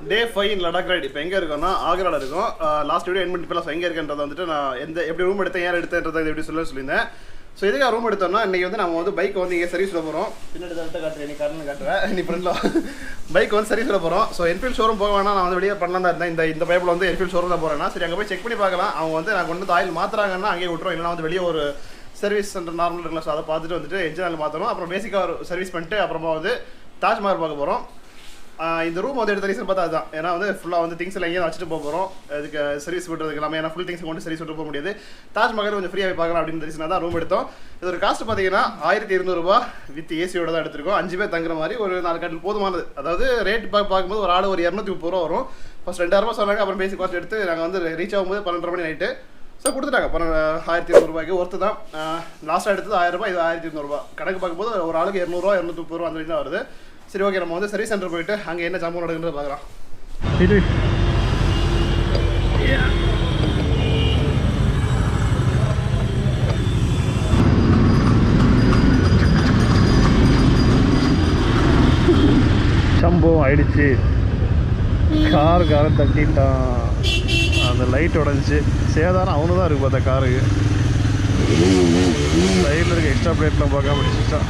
டே 5 இன் Ladakh right. இப்போ எங்கே இருக்கோம்னா ஆக்ராவில் இருக்கும். லாஸ்ட் வீடியோ என் பண்ணி இப்போ எங்கே இருக்குன்றதை வந்துட்டு நான் எப்படி ரூம் எடுத்தேன், ஏன் எடுத்தேன்றதை எப்படி சொல்லியிருந்தேன். ஸோ இதுக்காக ரூம் எடுத்தோம்னா இன்றைக்கி வந்து நம்ம வந்து பைக் வந்து இங்கே சர்வீஸ் விட போகிறோம். பின்னாடி தட்டு காட்டுறேன், நீ கரண்ட் காட்டுறேன், நீ ஃப்ரெண்டில் பைக் வந்து சர்வீஸ் விட போகிறோம். ஸோ என்ஃபீல்ட் ஷோரூம் போக வேணா, நான் வந்து வெளியே பண்ணலாம் தான் இருந்தேன். இந்த பைப்பில் வந்து என்ஃபீல்ட் ஷோரூம் தான் போகிறேன்னா சரி அங்கே போய் செக் பண்ணி பார்க்கலாம். அவங்க வந்து நான் கொண்டு வந்து ஆயில் மாற்றுறாங்கன்னா அங்கேயே விட்டுரும், இல்லைனா வந்து வெளியே ஒரு சர்வீஸ் சென்டர் நார்மல் இருக்கலாம். ஸோ அதை பார்த்துட்டு வந்துட்டு என்ஜின் ஆயில் மாற்றணும். அப்புறம் பேசிக்காக ஒரு சர்வீஸ் பண்ணிட்டு அப்புறமா வந்து தாஜ்மஹால் பார்க்க போகிறோம். இந்த ரூம் வந்து எடுத்த ரீசன் பார்த்தா அதுதான். ஏன்னா வந்து ஃபுல்லாக வந்து திங்ஸ் எல்லாம் எங்கேயும் வச்சுட்டு போக போகிறோம். அதுக்கு சர்வீஸ் விட்டுறதுக்கு எல்லாமே, ஏன்னா ஃபுல் திங்ஸ் கொண்டு சர்வீஸ் விட்டு போக முடியாது. தாஜ்மஹால் கொஞ்சம் ஃப்ரீயாக பார்க்கலாம் அப்படின்னு ரீசனாக தான் ரூம் எடுத்தோம். இது ஒரு காஸ்ட் பார்த்தீங்கன்னா 1200 ரூபா வித் ஏசியோட தான் எடுத்திருக்கோம். 5 பேர் தங்குற மாதிரி ஒரு 4 கட்டில் போதுமானது. அதாவது ரேட் பார்க்கும்போது ஒரு ஆள் ஒரு 230 ரூபா வரும். ஃபர்ஸ்ட் 2000 ரூபா சொன்னாங்க, அப்புறம் பேசி காஸ்ட் எடுத்து நாங்கள் வந்து ரீச் ஆகும்போது 12:30 மணி நைட்டு. ஸோ கொடுத்துட்டாங்க. 1200 ரூபாய்க்கு ஒருத்து தான். லாஸ்ட்டாக எடுத்தது 1000 ரூபாய், இது 1200 ரூபா. கணக்கு பார்க்கும்போது ஒரு ஆளுக்கு 200 ரூபா 230 ரூபா அந்த மாதிரி தான் வருது. சரி ஓகே, நம்ம வந்து சர்வீஸ் சென்டர் போயிட்டு அங்கே என்ன சம்பவம் நடக்குன்றத பார்க்கலாம். சம்பவம் ஆயிடுச்சு. காரம் தட்டிட்டான், அந்த லைட் உடஞ்சி சேதாரம் அவனு தான் இருக்கு பார்த்தா. காருக்கு சைடில் இருக்க எக்ஸ்ட்ரா பிளேட்லாம் பார்க்காம பிடிச்சிட்டான்.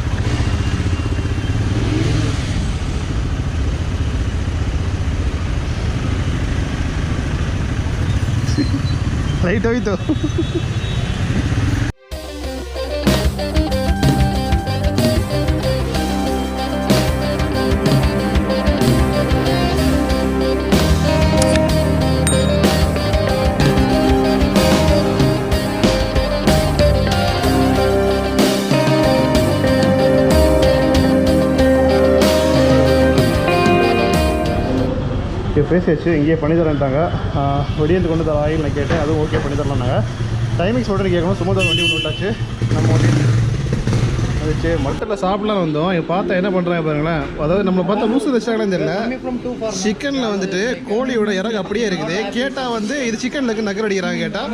लाइट हुई तो பேசியாச்சு. இங்கேயே பண்ணி தரேன்ட்டாங்க. வெடியந்து கொண்டு தர ஆயில் நான் கேட்டேன், அதுவும் ஓகே பண்ணி தரலாம்னாங்க. டைமிங்ஸ் மட்டும் கேட்கணும். சும்மா தான் வண்டி ஒன்று விட்டாச்சு. நம்ம வண்டி அதுச்சு மட்டத்தில் சாப்பிட்லான்னு வந்தோம். இங்கே பார்த்தா என்ன பண்ணுறாங்க பாருங்களேன். அதாவது நம்மளை பார்த்தா லூசு வச்சாங்கன்னு தெரியல. சிக்கனில் வந்துட்டு கோழியோட இறகு அப்படியே இருக்குது. கேட்டால் வந்து இது சிக்கன் லெக்கு நக்கர் அடிக்கிறாங்க கேட்டால்.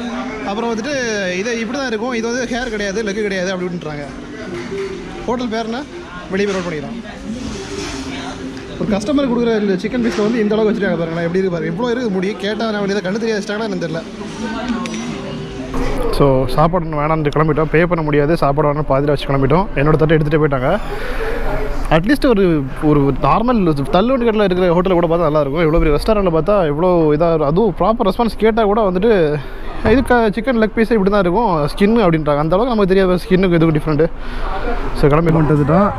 அப்புறம் வந்துட்டு இதை இப்படி தான் இருக்கும், இது வந்து ஹேர் கிடையாது, லெக்கு கிடையாது அப்படின்ட்டுறாங்க. ஹோட்டல் பேர்னா வெளியே போய் ரோட் பண்ணிக்கிறான். ஒரு கஸ்டமர் கொடுக்குற இந்த சிக்கன் பீஸில் வந்து இந்த அளவுக்கு வச்சுருக்காங்க பாருங்களேன். எப்படி இருக்கு பாருங்க, இவ்வளோ இருக்குது முடியும். கேட்டால் நான் வெளியே கண்ணு தெரியாது வச்சிட்டாங்கன்னா எனக்கு தெரியல. ஸோ சாப்பாடு வேணான்னு கிளம்பிட்டோம். பே பண்ண முடியாது, சாப்பாடு வேணாம் பாதியில் வச்சு கிளம்பிட்டோம். என்னோட தட்டை எடுத்துகிட்டே போயிட்டாங்க. அட்லீஸ்ட் ஒரு நார்மல் தள்ளுவண்டி கடையில் இருக்கிற ஹோட்டலில் கூட பார்த்தா நல்லாயிருக்கும். இவ்வளோ பெரிய ரெஸ்டாரண்ட்டில் பார்த்தா இவ்வளோ இதாக, அதுவும் ப்ராப்பர் ரெஸ்பான்ஸ் கேட்டால் கூட வந்துட்டு இதுக்கு சிக்கன் லெக் பீஸே இப்படி தான் இருக்கும், ஸ்கின் அப்படின்றாங்க. அந்த அளவுக்கு நமக்கு தெரியாது ஸ்கின்னுக்கு எதுவும் டிஃப்ரெண்ட்டு. ஸோ கிளம்பி கொண்டு வந்துட்டோம்.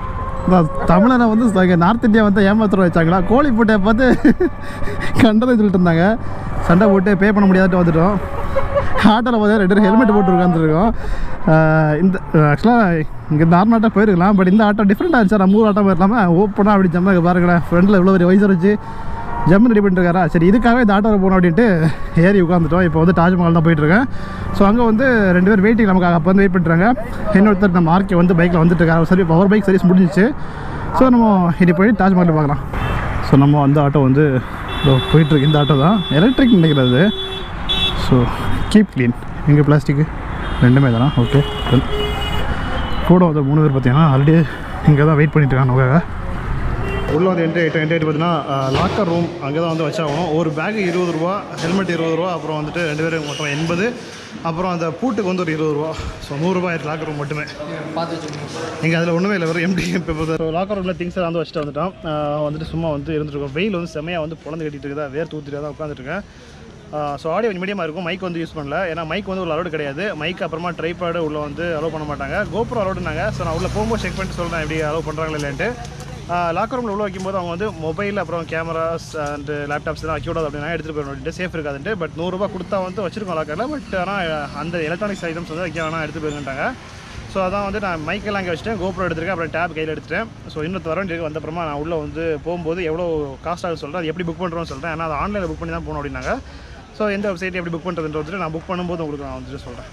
தமிழனை வந்து நார்த் இந்தியா வந்து ஏமாத்துற வச்சாங்களா. கோழி போட்டை பார்த்து கண்டதை சொல்லிட்டு இருந்தாங்க. சண்டை போட்டு பே பண்ண முடியாதுட்டு வந்துட்டோம். ஆட்டோவில் பார்த்தா 2 பேர் ஹெல்மெட் போட்டு உட்காந்துருக்கோம். இந்த ஆக்சுவலாக இங்கே நார்மலாக போயிருக்கலாம். பட் இந்த ஆட்டோ டிஃப்ரெண்ட்டாக இருந்துச்சு. நம்ம ஊர் ஆட்டோ போயிருக்காமல் ஓப்பனாக அப்படி ஜம்மா பாருங்களேன். ஃப்ரெண்டில் இவ்வளோ பெரிய வயசு வச்சு ஜம்மு ரெடி பண்ணிட்டுருக்காரா. சரி இதுக்காகவே இந்த ஆட்டோவில் போகணும் அப்படின்ட்டு ஏறி உட்காந்துட்டோம். இப்போ வந்து தாஜ்மஹால் தான் போயிட்டுருக்கேன். ஸோ அங்கே வந்து 2 பேர் வெயிட்டிங் நமக்கு அப்போ வந்து வெயிட் பண்ணிட்டுருக்காங்க. இன்னொருத்தர் நம்ம ஆர்கே வந்து பைக்கில் வந்துட்டுருக்காரு. சரி பவர் பைக் சர்வீஸ் முடிஞ்சிச்சு. ஸோ நம்ம இனி போய் தாஜ்மஹால் பார்க்கலாம். ஸோ நம்ம அந்த ஆட்டோ வந்து போயிட்டுருக்கு. இந்த ஆட்டோ தான் எலக்ட்ரிக் நினைக்கிறது. So keep clean. எங்கே பிளாஸ்டிக்கு 2மே தானா. ஓகே கூட வந்து 3 பேர் பார்த்தீங்கன்னா ஆல்ரெடி இங்கே தான் வெயிட் பண்ணிட்டுருக்காங்க நமக்காக. உள்ளே வந்து என்ட்ரி பார்த்தீங்கன்னா லாக்கர் ரூம் அங்கே தான் வந்து வச்சாகணும். ஒரு பேக்கு 20 ரூபா, ஹெல்மெட் 20 ரூபா, அப்புறம் வந்துட்டு 2 பேருக்கு மொத்தம் 80. அப்புறம் அந்த பூட்டுக்கு வந்து ஒரு 20 ரூபா. ஸோ 100 ரூபா ஆயிடுச்சு லாக்கர் ரூம் மட்டுமே. இங்கே அதில் ஒன்றுமே இல்லை, வெறும் எம்டி. இப்போ லாக்கர் ரூமில் திங்ஸ் வந்து வச்சுட்டு வந்துட்டோம். வந்துட்டு சும்மா வந்து இருந்துருக்கோம். வெயில் வந்து செம்மையாக வந்து பொழந்து கட்டிட்டு இருக்குதா, வேர் தூத்திட்டு தான் உட்காந்துருக்கேன். ஸோ ஆடியோ கொஞ்சம் மீடியமாக இருக்கும். மைக் வந்து யூஸ் பண்ணல, ஏன்னா மைக் வந்து உள்ள அலோடு கிடையாது. மைக் அப்புறமா ட்ரைபாடு உள்ளே வந்து அலோவ் பண்ண மாட்டாங்க. கோப்ரோ அலோடுனாங்க. ஸோ நான் உள்ளே போகும்போது செக் பண்ணிட்டு சொல்கிறேன் எப்படி அலோவ் பண்ணுறாங்களா இல்லைன்ட்டு. லாக்கர் ரூமில் உள்ள வைக்கும்போது அவங்க வந்து மொபைல் அப்புறம் கேமராஸ் அண்ட் லேப்டாப்ஸ் தான் வைக்கூடாது அப்படின்னா எடுத்துகிட்டு போயிடணும் அப்படின்ட்டு, சேஃப் இருக்காதுன்ட்டு. பட் 100 ரூபா கொடுத்தா வந்து வச்சிருக்கோம் லாக்கரில். பட் ஆனால் அந்த எலக்ட்ரானிக்ஸ் ஐட்டம்ஸ் வந்து வைக்க வேணாம், எடுத்து போயிருந்துட்டாங்க. ஸோ அதான் வந்து நான் மைக்கெல்லாம் அங்கே வச்சுட்டேன், கோப்ரோ எடுத்துருக்கேன், அப்புறம் டேப் கையில் எடுத்துட்டேன். ஸோ இன்னும் வர வேண்டியது வந்தப்புறமா நான் உள்ளே வந்து போகும்போது எவ்வளோ காஸ்ட் ஆகுது சொல்கிறேன், அது எப்படி புக் பண்ணுறோன்னு சொல்கிறேன். ஏன்னா அது ஆன்லைனில் புக் பண்ணி தான் போகணும் அப்படின்னாங்க. ஸோ எந்த வெப்சைட் எப்படி புக் பண்ணுறதுன்ற வந்துட்டு நான் புக் பண்ணும்போது உங்களுக்கு நான் வந்துட்டு சொல்கிறேன்.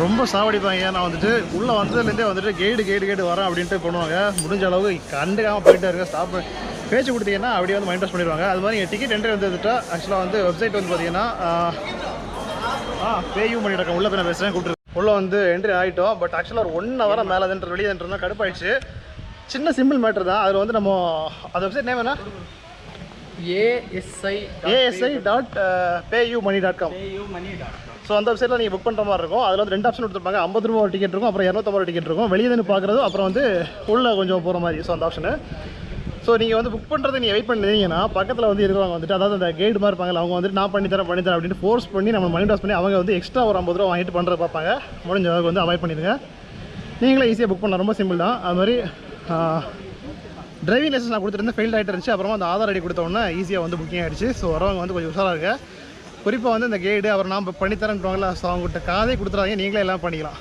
ரொம்ப சாவடிப்பாங்க. நான் வந்துட்டு உள்ளே வந்ததுலேருந்தே வந்துட்டு கைடு வரேன் அப்படின்ட்டு பண்ணுவாங்க. முடிஞ்ச அளவுக்கு கண்டுக்காமல் போயிட்டே இருக்க. ஸ்டாப் பேச்சு கொடுத்தீங்கன்னா அப்படியே வந்து மைண்ட் வாஷ் பண்ணிடுவாங்க. அது மாதிரி டிக்கெட் என்ட்ரி வந்துட்டு ஆக்சுவலாக வந்து வெப்சைட் வந்து பார்த்தீங்கன்னா பேயும் பண்ணிட்டு இருக்கேன். உள்ளே போய் நான் பேசுகிறேன் கூப்பிட்டு உள்ளே வந்து என்ட்ரி ஆகிட்டோம். பட் ஆக்சுவலாக ஒரு 1 hour மேலே தான் வெளியே இருந்தால் கடுப்பாயிடுச்சு. சின்ன சிம்பிள் மேட்ரு தான். அதில் வந்து நம்ம அந்த வெப்சைட் நேம் என்ன? ASI.payumoney.com. ஸோ அந்த வெப்சைட்டில் நீங்கள் புக் பண்ணுற மாதிரி இருக்கும். அதில் வந்து 2 ஆப்ஷன் கொடுத்துருப்பாங்க. 50 ரூபா ஒரு டிக்கெட் இருக்கும், அப்புறம் 250 டிக்கெட் இருக்கும். வெளியே நின்று பார்க்குறது, அப்புறம் வந்து உள்ளே கொஞ்சம் போகிற மாதிரி. ஸோ அந்த ஆப்ஷனு. ஸோ நீங்கள் வந்து புக் பண்ணுறது நீங்கள் வெயிட் பண்ணிங்கன்னா பக்கத்தில் வந்து இருக்கிறவங்க வந்துட்டு, அதாவது அந்த கைடு மாதிரி இருப்பாங்க, அவங்க வந்துட்டு நான் பண்ணித்தரேன் அப்படின்னு ஃபோர்ஸ் பண்ணி நம்ம மணி டாஸ் பண்ணி அவங்க வந்து எக்ஸ்ட்ரா ஒரு 50 ரூபா வாங்கிட்டு பண்ணுறது பார்ப்பாங்க. முடிஞ்ச அளவுக்கு வந்து அவாய்ட் பண்ணிடுங்க. நீங்களே ஈஸியாக புக் பண்ணலாம், ரொம்ப சிம்பிள் தான். அது மாதிரி டிரைவிங் லைசன்ஸ் நான் கொடுத்துருந்தேன், ஃபெயில் ஆகிட்டு இருந்துச்சு. அப்புறமா அந்த ஆதார் ஐடி கொடுத்தோன்னே ஈஸியாக வந்து புக்கிங் ஆகிடுச்சு. ஸோ வரவங்க வந்து கொஞ்சம் உஷாராக இருக்க. குறிப்பாக வந்து இந்த கைடு அப்புறம் நான் பண்ணித்தரேன்றவங்கள, ஸோ அவங்ககிட்ட காதே கொடுத்துறாங்க, நீங்களே எல்லாம் பண்ணிக்கலாம்.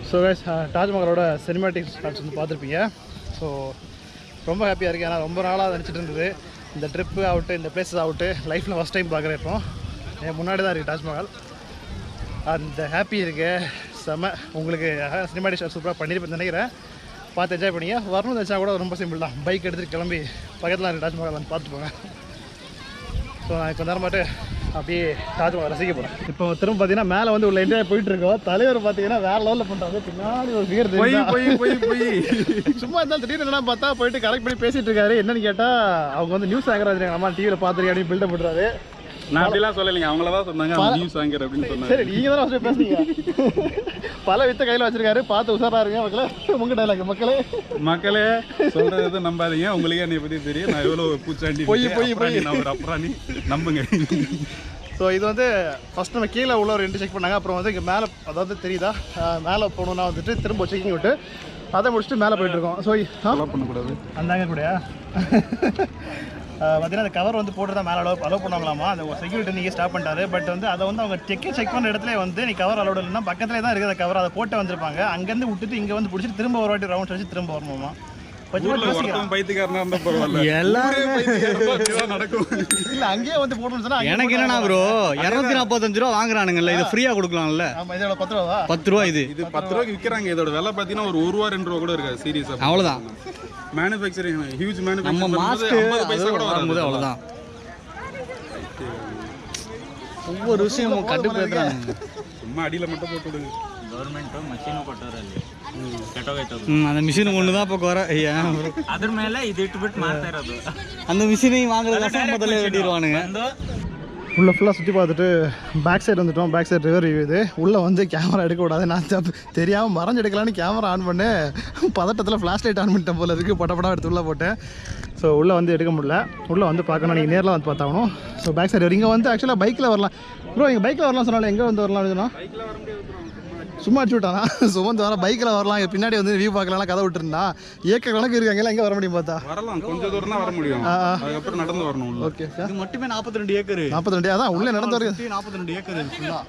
ஸோ கைஸ், தாஜ்மஹாலோட சினிமேட்டிக் ஷாட்ஸ் வந்து பார்த்துருப்பீங்க. ஸோ ரொம்ப ஹாப்பியாக இருக்குது. ஏன்னா ரொம்ப நாளாக நினச்சிட்டு இருந்தது இந்த ட்ரிப்பு ஆகட்டும், இந்த பிளேஸஸ் ஆகட்டும், லைஃப்பில் ஃபஸ்ட் டைம் பார்க்குறேன். இப்போ என் முன்னாடி தான் இருக்குது தாஜ்மஹால். அந்த ஹாப்பி இருக்கு செம. உங்களுக்கு சினிமேட்டிக் ஷாட் சூப்பராக பண்ணியிருப்பேன் நினைக்கிறேன். பார்த்து என்ஜாய் பண்ணிங்க. வரணும்னு வச்சா கூட ரொம்ப சிம்பிள் தான். பைக் எடுத்துகிட்டு கிளம்பி பக்கத்தில் இருக்க தாஜ்மஹால் வந்து பார்த்துட்டு போங்க. ஸோ நான் கொஞ்ச நேரம் மட்டும் அப்படியே தாஜ்மஹால் ரசிக்க போகிறேன். இப்போ திரும்ப பார்த்தீங்கன்னா மேலே வந்து உள்ள என்ஜாய் போயிட்டு இருக்கோம். தலைவர் பார்த்தீங்கன்னா வேற லெவலில் பண்ணுறாங்க. பின்னாடி ஒரு ஃபிகர் தெரியும். சும்மா இருந்தாலும் திடீர்னு என்ன பார்த்தா போயிட்டு கரெக்ட் பண்ணி பேசிட்டு இருக்காரு. என்னன்னு கேட்டால் அவங்க வந்து நியூஸ் ஆங்கர் நம்ம டிவியில் பார்த்துருக்கேன் அப்படின்னு பில்டப் பண்ணுறாரு. நான் அப்படிலாம் சொல்லலைங்க, அவங்கள தான் சொன்னாங்க நியூஸ் ஆங்கர் அப்படின்னு சொன்னாங்க. சரி, நீங்கள் தானே ஃபஸ்ட்டு பேசுனீங்க. பல வித்த கையில் வச்சிருக்காரு, பார்த்து உஷாரா இருங்க மக்களே. உங்க டைலாக் மக்களே சொல்றது நம்பாதீங்க. உங்களுக்கே என்னை பற்றி தெரியும். நான் எவ்வளோ பூச்சாண்டி போய் நான் ஒரு அப்புறாணி நம்புங்க. ஸோ இது வந்து ஃபஸ்ட் நம்ம கீழே உள்ள ஒரு 2 செக் பண்ணாங்க. அப்புறம் வந்து இங்கே மேலே, அதாவது தெரியுதா, மேலே போகணுன்னா வந்துட்டு திரும்ப செக்கிங் விட்டு அதை முடிச்சுட்டு மேலே போயிட்டுருக்கோம். ஸோ பண்ணக்கூடாது அந்தாங்க கூடயா பார்த்தீங்கன்னா அந்த கவர் வந்து போட்டு தான் மேலே அலோவ் பண்ணுவாங்களாமா. அந்த செக்யூரிட்டி நீங்கள் ஸ்டாப் பண்ணிட்டாரு. பட் வந்து அதை வந்து அவங்க செக் பண்ணுற இடத்துல வந்து நீ கவர் அலோடு இல்லைன்னா பக்கத்துலேயே தான் இருக்குது அந்த கவர். அதை போட்டு வந்திருப்பாங்க. அங்கேருந்து விட்டுட்டு இங்கே வந்து பிடிச்சிட்டு திரும்ப ஒரு வாட்டி ரவுண்ட் வச்சு திரும்ப வரணுமா. அங்கேயே வந்து போட்டு எனக்கு என்னன்னா ப்ரோ 245 ரூபா வாங்குறானுங்கல்ல, இது ஃப்ரீயா கொடுக்கலாம்ல. 10 ரூபா இது 10 ரூபாய்க்கு விற்கிறாங்க. இதோட விலை பார்த்தீங்கன்னா ஒரு 1 ரூபா 2 ரூபா கூட இருக்காது. சீரியஸா அவ்வளோதான். மேனுஃபேக்சரிங் ஹியூஜ் நம்ம மேனுஃபேக்சரிங் மாஸ்க் 50 பைசா கூட வரும்போது அவ்வளோதான். ஒவ்வொரு விஷயமும் கண்டுபிடிக்கிறாங்க. சும்மா அடியில் மட்டும் போட்டு விடுங்க. ಗೌರ್ಮೆಂಟು ಮಷೀನು ಕೊಟ್ಟವರಲ್ಲಿ ಕೆಟ್ಟೋಗೈತದು. அந்த மிஷின் ஒன்று தான் இப்போ குறை. ಅದ್ರ ಮೇಲೆ ಇದು ಇಟ್ಬಿಟ್ಟು ಮಾಡ್ತಾ ಇರೋದು. அந்த மிஷினையும் வாங்குறது முதல்ல வெட்டிடுவானுங்க. உள்ளே ஃபுல்லாக சுற்றி பார்த்துட்டு பேக் சைடு வந்துட்டோம். பேக் சைடு ரிவர் வியூ இது. உள்ளே வந்து கேமரா எடுக்க கூடாது. நான் தெரியாமல் மறைஞ்சு எடுக்கலான்னு கேமரா ஆன் பண்ணேன். பதட்டத்தில் ஃப்ளாஷ் லைட் ஆன் பண்ணிட்டேன் போல இருக்குது. படம் எடுத்து உள்ளே போட்டேன். ஸோ உள்ளே வந்து எடுக்க முடியல. உள்ளே வந்து பார்க்கணும், நீங்கள் நேரில் வந்து பார்த்தாகணும். ஸோ பேக் சைடு இங்கே வந்து ஆக்சுவலாக பைக்கில் வரலாம் ப்ரோ. இங்கே பைக்கில் வரலாம் சொன்னாலும் எங்கே வந்து வரலாம் சொன்னால் சும்மா அடிச்சு விட்டானா சுமந்து வர பைக்கில் வரலாம். பின்னாடி வந்து வியூ பார்க்கலாம், கதை விட்டுருந்தா ஏக்க கணக்கு இருக்காங்க. எங்கே வர முடியும் பார்த்தா வரலாம், கொஞ்சம் தூரம் தான் வர முடியும். அதுக்கப்புறம் நடந்து வரணும். ஓகே, இது மட்டுமே 42 ஏக்கர். 42 அதான் உள்ளே நடந்து வர 42 ஏக்கர் ஃபுல்லாக.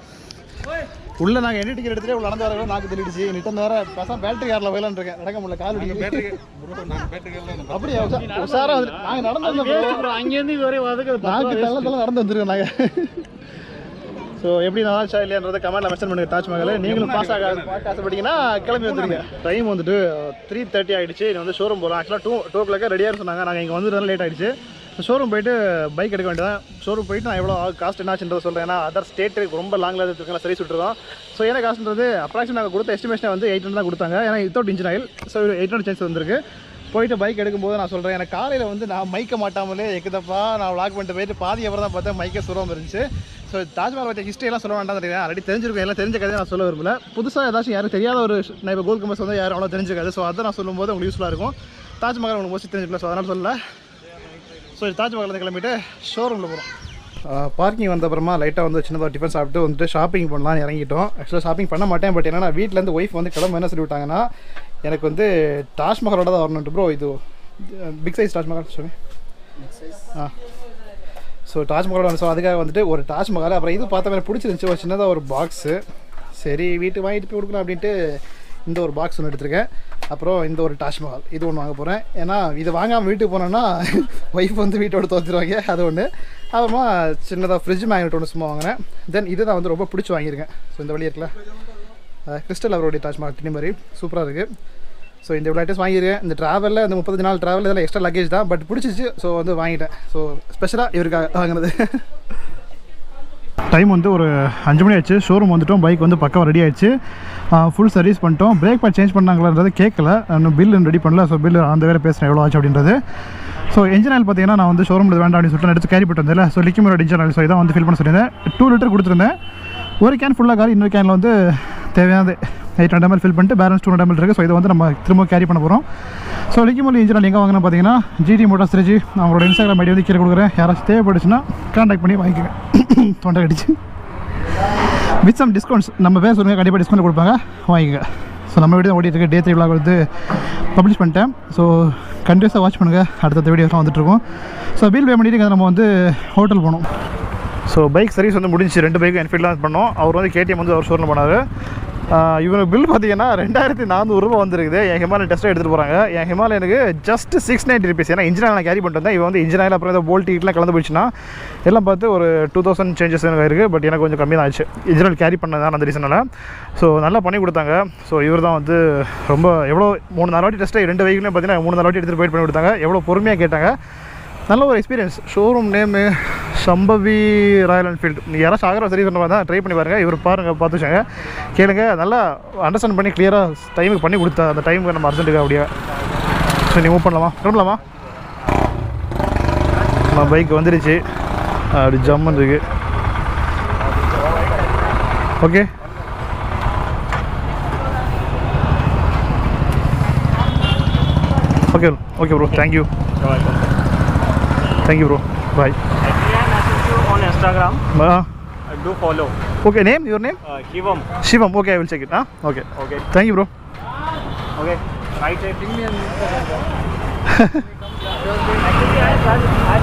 உள்ளே நாங்கள் என்ன டிக்கெட் எடுத்துகிட்டு உள்ள நடந்து வர நாக்கு தெளிடுச்சு. நிட்டம் வேறு பசங்க பேட்டரி காரில் போயிலான்னு இருக்கேன். நடக்க முடியல, கால் அப்படியே உஷாராக வந்து நாங்கள் நடந்து அங்கேருந்து இது வரையும் நாக்கு தள்ள நடந்து வந்துருக்கோம் நாங்கள். ஸோ எப்படி நல்லா இருந்துச்சா இல்லையான்றதை கமெண்ட்டில் மென்ஷன் பண்ணுங்கள். தாஜ்மஹால் நீங்களும் பாஸ் ஆசைப்பட்டீங்கன்னா கிளம்பி வந்துடுங்க. டைம் வந்துட்டு 3:30 ஆகிடுச்சு. இது வந்து ஷோரூம் போகிறோம். ஆக்சுவலாக 2 o'clock ரெடியாக சொன்னாங்க. நாங்கள் இங்கே வந்து லேட் ஆகிடுச்சு. ஷோரூம் போயிட்டு பைக் எடுக்க வேண்டியதான். ஷோரூம் போயிட்டு நான் எவ்வளோ காஸ்ட் என்னாச்சுன்றதை சொல்கிறேன். ஏன்னா அதர் ஸ்டேட்டு ரொம்ப லாங்கில் இருக்குங்களா, சரி சுட்டுருக்கோம். ஸோ என்ன காஸ்ட்ன்றது அப்ராக்சிமேட் நாங்கள் கொடுத்த எஸ்டிமேஷனை வந்து 800 தான் கொடுத்தாங்க. ஏன்னா without engine oil. So 800 change வந்திருக்கு. போயிட்டு பைக் எடுக்கும்போது நான் சொல்கிறேன், எனக்கு காலையில் வந்து நான் மைக்க மாட்டாமலே எக்குதப்பா நான் வ்ளாக் பண்ணிட்டு போயிட்டு பாதி அப்புறம் தான் பார்த்தேன் மைக்கே சுரம் இருந்துச்சு. ஸோ தாஜ்மஹால் வச்ச ஹிஸ்ட்ரியெல்லாம் சொல்ல வேண்டாம் தெரியும், ஆல்ரெடி தெரிஞ்சிருக்கும், எல்லாம் தெரிஞ்ச கதையை நான் சொல்ல விரும்பல. புதுசாக ஏதாச்சும் யாரும் தெரியாத ஒரு நான் இப்போ கோல் கும்பஸ் வந்து யாரும் அவ்வளோ தெரிஞ்சுக்காது. ஸோ அதை நான் சொல்லும்போது உங்களுக்கு யூஸ்ஃபுல்லாக இருக்கும். தாஜ்மஹால் உங்களுக்கு மோஸ்ட்லி தெரிஞ்சுக்கல, ஸோ அதனால் சொல்லலை. ஸோ தாஜ்மஹால் வந்து கிளம்பிட்டு ஷோரூமில் போகிறோம். பார்க்கிங் வந்த அப்புறமா லைட்டாக வந்து சின்னதாக டிஃபன் சாப்பிட்டு வந்துட்டு ஷாப்பிங் பண்ணலாம்னு இறங்கிட்டோம். ஆக்சுவலாக ஷாப்பிங் பண்ண மாட்டேன், பட் என்னன்னா வீட்டிலேருந்து ஒய்ஃப் வந்து கிளம்ப என்ன சொல்லி விட்டாங்கன்னா, எனக்கு வந்து தாஜ்மஹாலோட தான் வரணுன்ட்டு. ப்ரோ இது பிக் சைஸ் தாஜ்மஹால் சொல்லி ஸோ தாஜ்மஹாலோட வந்து, ஸோ அதுக்காக வந்துட்டு ஒரு தாஜ்மஹால், அப்புறம் இது பார்த்த மாதிரி பிடிச்சிருந்துச்சி, ஒரு சின்னதாக ஒரு பாக்ஸு. சரி வீட்டுக்கு வாங்கிட்டு போய் கொடுக்கலாம் அப்படின்ட்டு இந்த ஒரு பாக்ஸ் ஒன்று எடுத்துருக்கேன். அப்புறம் இந்த ஒரு தாஜ்மஹால் இது ஒன்று வாங்க போகிறேன். ஏன்னா இது வாங்காமல் வீட்டுக்கு போனோன்னா ஒய்ஃப் வந்து வீட்டோட தோற்றுருவாங்க, அது ஒன்று. அப்புறமா சின்னதாக ஃப்ரிட்ஜ் மேக்னெட் ஒன்று சும்மா வாங்கினேன். தென் இது தான் வந்து ரொம்ப பிடிச்சி வாங்கியிருக்கேன். ஸோ இந்த வழி இருக்குல்ல கிறிஸ்டல் அவருடைய தாஜ்மஹால் டினி மாதிரி சூப்பராக இருக்குது. ஸோ இந்த இவ்வளோ ஐட்டம்ஸ் வாங்கியிருக்கேன். இந்த ட்ராவலில் இந்த 35 நாள் ட்ராவல் இதெல்லாம் எக்ஸ்ட்ரா லக்கேஜ் தான், பட் பிடிச்சிச்சு. ஸோ வந்து வாங்கிட்டேன். ஸோ ஸ்பெஷலாக இவருக்காக வாங்கினது. டைம் வந்து ஒரு 5 மணி ஆயிடுச்சு. ஷோரூம் வந்துவிட்டோம். பைக் வந்து பக்கம் ரெடி ஆகிடுச்சு. ஃபுல் சர்வீஸ் பண்ணிட்டோம். பிரேக் பேட் சேஞ்ச் பண்ணாங்களான்றது கேட்கல, இன்னும் பில் ரெடி பண்ணல. ஸோ பில் அந்த வேறு பேசுகிறேன் எவ்வளோ ஆச்சு அப்படின்றது. ஸோ இன்ஜின் ஆயில் பார்த்தீங்கன்னா நான் வந்து ஷோரூமில் வேண்டாம் அப்படின்னு சொல்லிட்டு எடுத்து கேரி போட்டு வந்தேன். ஸோ லிக்யூமரோட இன்ஜின் ஆயில், ஸோ இதான் வந்து ஃபில் பண்ண சொல்லியிருந்தேன். 2 லிட்டர் கொடுத்துருந்தேன். ஒரு கேன் ஃபுல்லாக காலி, இன்னொரு கேனில் வந்து தேவையானது 800 ml ஃபில் பண்ணிட்டு பேலன்ஸ் 200 ml இருக்குது. ஸோ இதை வந்து நம்ம திரும்ப கேரி பண்ண போகிறோம். ஸோ லிக்யூமர் இன்ஜின் ஆயில் எங்கே வாங்கினா பார்த்தீங்கன்னா GT மோட்டார்ஸ் திருச்சி. அவங்களோட இன்ஸ்டாகிராம் ஐடி வந்து கீழே கொடுக்குறேன். யாராச்சும் தேவைப்படுச்சுன்னா கான்டாக்ட் பண்ணி வாங்கிக்கோங்க. தொண்டை கடிச்சு வித் சம் டிஸ்கவுண்ட்ஸ் நம்ம பேர் சொல்லுங்கள், கண்டிப்பாக டிஸ்கவுண்ட் கொடுப்பாங்க, வாங்கிக்கோங்க. ஸோ நம்ம வீடியோ ஓடிட்டு இருக்க Day 3 vlog வந்து பப்ளிஷ் பண்ணிட்டேன். ஸோ கண்டினியூஸாக வாட்ச் பண்ணுங்கள், அடுத்த வீடியோஸ்லாம் வந்துட்டுருக்கோம். ஸோ பில் பே பண்ணிவிட்டு நம்ம வந்து ஹோட்டல் போனோம். ஸோ பைக் சர்வீஸ் வந்து முடிஞ்சு 2 பைக்கும் என்ஃபீல்ட்லாம் பண்ணோம். அவர் வந்து KTM வந்து அவர் ஷோரூமில் போனார். இவனுக்கு பில் பார்த்தீங்கன்னா 2400 ரூபா வந்துருக்குது. என் ஹிமாலயன் டெஸ்ட்டாக எடுத்துகிட்டு போகிறாங்க. என் ஹிமாலயனுக்கு ஜஸ்ட் 690 rupees. ஏன்னா இன்ஜின் ஆயில் நான் கேரி பண்ணிட்டு வந்தேன். இவன் வந்து இன்ஜின் ஆயில் அப்புறம் இந்த போல்ட் ஹீட்லாம் கலந்து போயிடுச்சுன்னா எல்லாம் பார்த்து ஒரு 2000 சேஞ்சஸ் எனக்கு இருக்குது. பட் எனக்கு கொஞ்சம் கம்மி தான் ஆச்சு இன்ஜின் ஆயில் கேரி பண்ணதான் அந்த ரீசனால். ஸோ நல்லா பண்ணி கொடுத்தாங்க. ஸோ இவர் தான் வந்து ரொம்ப எவ்வளோ 3-4 வாட்டி டெஸ்ட்டாக 2 வெஹிக்கிளையும் பார்த்தீங்கன்னா 3-4 வாட்டி எடுத்துகிட்டு போயிட்டு பண்ணி கொடுத்தாங்க. எவ்வளோ பொறுமையாக கேட்டாங்க. நல்ல ஒரு experience. Showroom name சம்பவி Royal Enfield. நீங்கள் யாராச்சும் ஆகிற சரி சொன்ன மாதிரி தான் ட்ரை பண்ணி பாருங்கள். இவர் பாருங்கள், பார்த்து வச்சாங்க, கேளுங்க, நல்லா அண்டர்ஸ்டாண்ட் பண்ணி கிளியராக டைமுக்கு பண்ணி கொடுத்தா. அந்த டைமுக்கு நம்ம அர்ஜென்ட்டுக்கு அப்படியே. ஸோ நீ மூவ் பண்ணலாமா, கிளம்பலாமா? நம்ம பைக் வந்துடுச்சு, அப்படி ஜம்முன்னு இருக்குது. Okay okay okay bro, thank you bro, bye. on Instagram. Do follow. Okay, name, your name? Shivam. Okay, I will check it. Okay. Thank you, bro. Okay. Right.